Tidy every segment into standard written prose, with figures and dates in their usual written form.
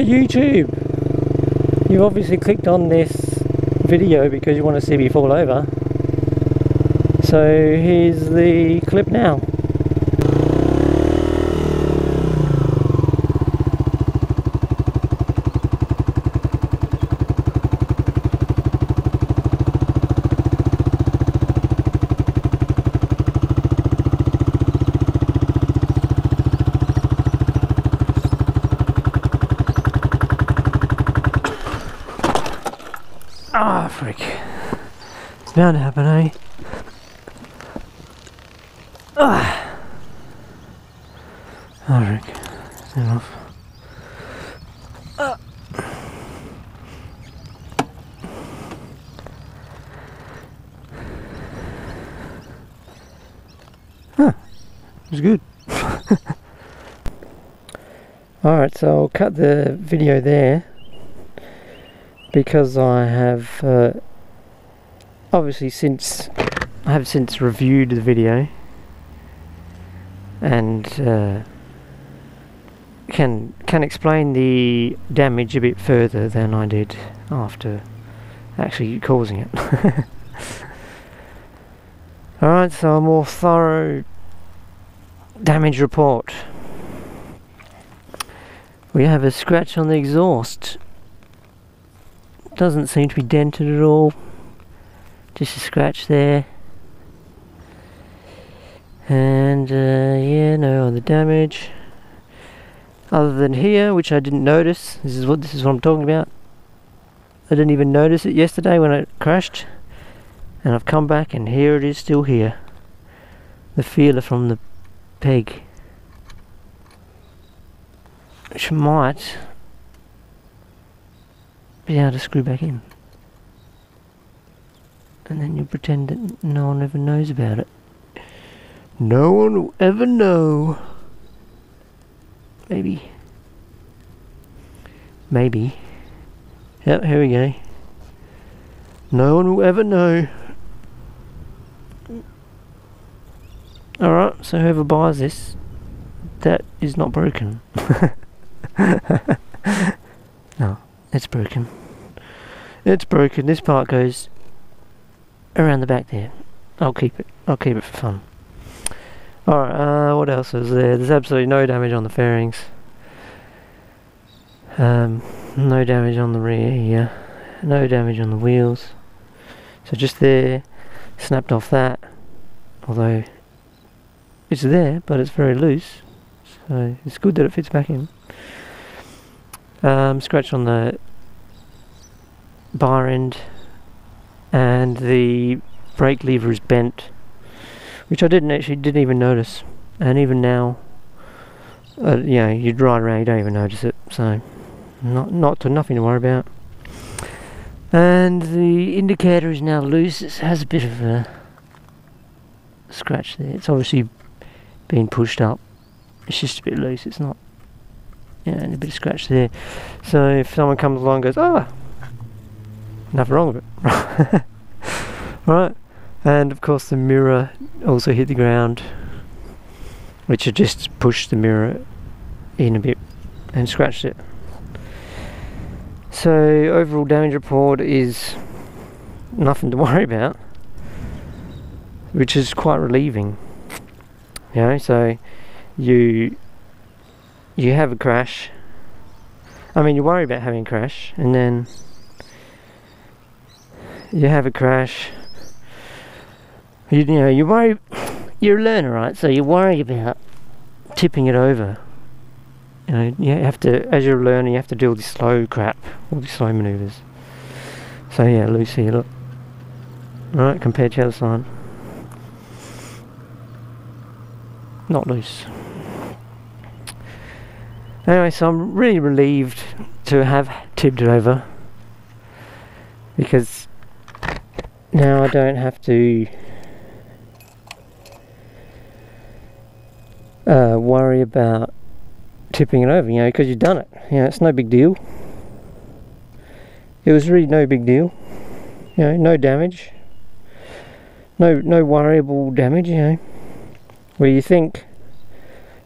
YouTube! You've obviously clicked on this video because you want to see me fall over. So here's the clip now. Ah, oh, frick. It's bound to happen, eh? Ah. Oh, frick. Turn off. Ah. Huh. It was good. Alright, so I'll cut the video there, because I have obviously since reviewed the video and can explain the damage a bit further than I did after actually causing it. Alright, so a more thorough damage report. We have a scratch on the exhaust. Doesn't seem to be dented at all, just a scratch there, and yeah, no other damage other than here, which I didn't notice. This is what I'm talking about. I didn't even notice it yesterday when it crashed, and I've come back and here it is, still here, the feeler from the peg, which might be able to screw back in, and then you pretend that no one ever knows about it. No one will ever know. Maybe. Yep, here we go. No one will ever know. Alright, so whoever buys this, that is not broken. No, it's broken. It's broken. This part goes around the back there. I'll keep it for fun. Alright, what else is there? There's absolutely no damage on the fairings. No damage on the rear here. No damage on the wheels. So just there, snapped off that. Although it's there, but it's very loose. So it's good that it fits back in. Scratch on the bar end, and the brake lever is bent, which I didn't even notice, and even now, yeah, you'd ride around, you don't even notice it, so nothing to worry about. And the indicator is now loose. It has a bit of a scratch there. It's obviously been pushed up. It's just a bit loose. It's not, yeah, and a bit of scratch there. So if someone comes along and goes, "Ah, nothing wrong with it." Right, and of course the mirror also hit the ground, which had just pushed the mirror in a bit and scratched it. So overall damage report is nothing to worry about, which is quite relieving. You know, so you have a crash. I mean, you worry about having a crash, and then you have a crash. You know, you worry. You're a learner, right? So you worry about tipping it over. You know, you have to, as you're a learner, you have to do all this slow crap, all these slow manoeuvres. So yeah, loose here, look. Right, compared to the other side. Not loose. Anyway, so I'm really relieved to have tipped it over, because now I don't have to worry about tipping it over, you know, because you've done it. You know, it's no big deal. It was really no big deal. You know, no damage. No worryable damage, you know. Where you think,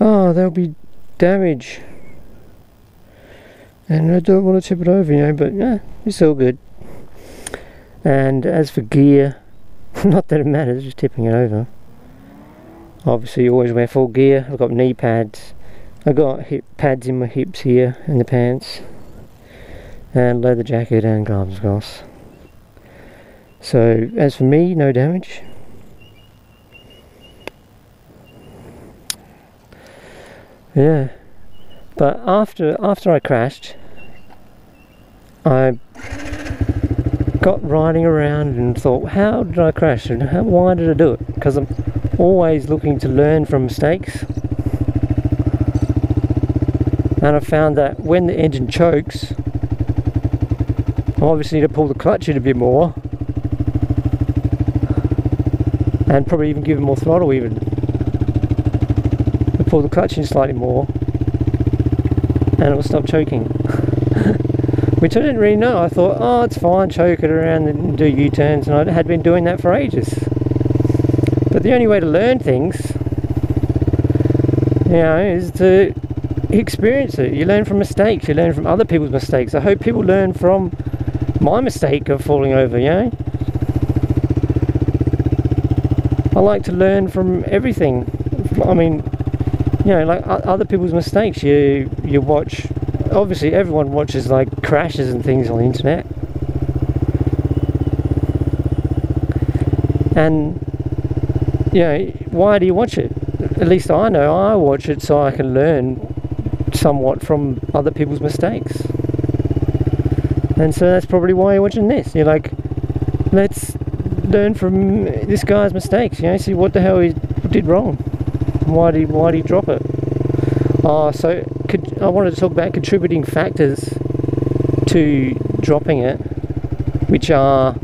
oh, there'll be damage. And I don't want to tip it over, you know, but yeah, it's all good. And as for gear, not that it matters, just tipping it over. Obviously you always wear full gear. I've got knee pads. I've got hip pads in my hips here, in the pants. And leather jacket and gloves, of course. So, as for me, no damage. Yeah. But after I crashed, I got riding around and thought, how did I crash and why did I do it? Because I'm always looking to learn from mistakes. And I found that when the engine chokes, I obviously need to pull the clutch in a bit more. And probably even give it more throttle even. Pull the clutch in slightly more. And it will stop choking. Which I didn't really know. I thought, oh, it's fine, choke it around and do U-turns, and I had been doing that for ages. But the only way to learn things, you know, is to experience it. You learn from mistakes, you learn from other people's mistakes. I hope people learn from my mistake of falling over, you know. I like to learn from everything. I mean, you know, like other people's mistakes. You watch, obviously everyone watches like crashes and things on the internet, and you know, why do you watch it? At least I know I watch it so I can learn somewhat from other people's mistakes. And so that's probably why you're watching this. You're like, let's learn from this guy's mistakes, you know, see what the hell he did wrong. Why did he drop it? Oh, so I wanted to talk about contributing factors to dropping it, which are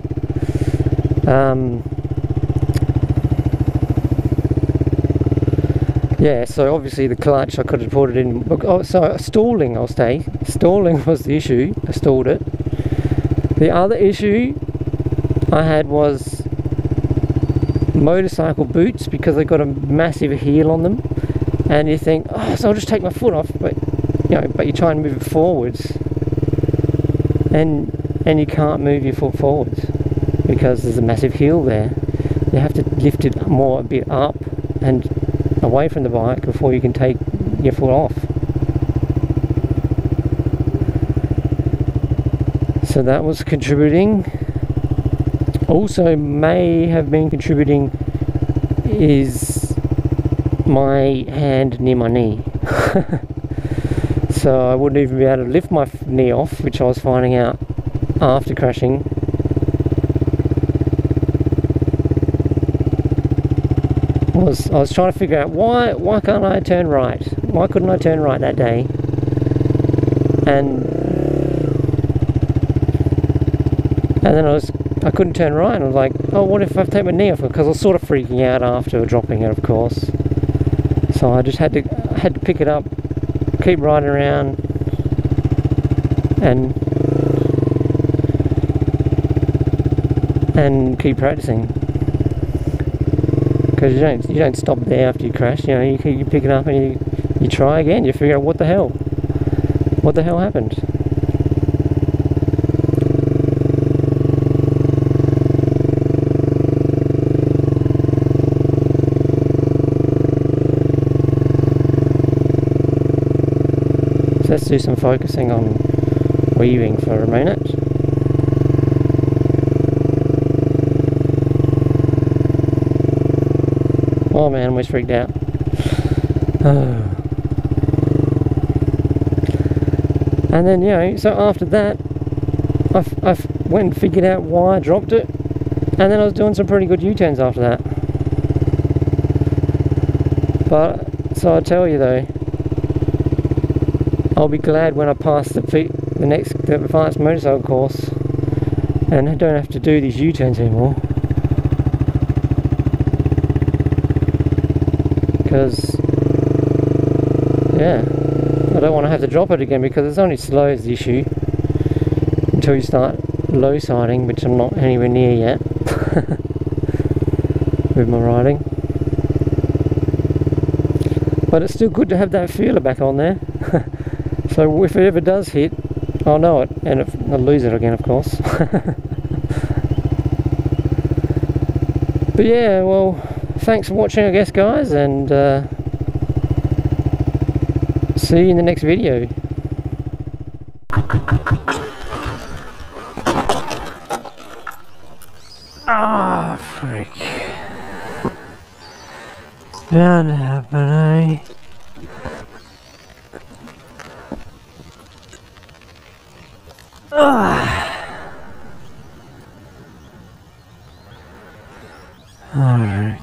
yeah, so obviously the clutch, I could have put it in. Oh, so stalling, I'll say. Stalling was the issue. I stalled it. The other issue I had was motorcycle boots, because they got a massive heel on them, and you think, oh, so I'll just take my foot off, but you know, but you try and move it forwards, and you can't move your foot forwards because there's a massive heel there. You have to lift it more a bit up and away from the bike before you can take your foot off. So that was contributing. Also may have been contributing is my hand near my knee. So I wouldn't even be able to lift my knee off, which I was finding out after crashing. I was trying to figure out why can't I turn right? Why couldn't I turn right that day? And then I couldn't turn right, and I was like, oh, what if I take my knee off? Because I was sort of freaking out after dropping it, of course. So I just had to pick it up, keep riding around, and keep practicing. Because you don't stop there after you crash. You know, you pick it up and you try again. You figure out what the hell happened. So let's do some focusing on weaving for a minute. Oh man, I'm almost freaked out. And then, you know, so after that, I went and figured out why I dropped it, and then I was doing some pretty good U-turns after that. But, so I tell you though, I'll be glad when I pass the advanced motorcycle course, and I don't have to do these U-turns anymore. Because, yeah, I don't want to have to drop it again, because it's only slow is the issue until you start low siding, which I'm not anywhere near yet with my riding. But it's still good to have that feeler back on there. So if it ever does hit, I'll know it, and if I'll lose it again, of course. But yeah, well, thanks for watching, I guess, guys, and see you in the next video. Ah, freak. Bound to happen, eh? Alright.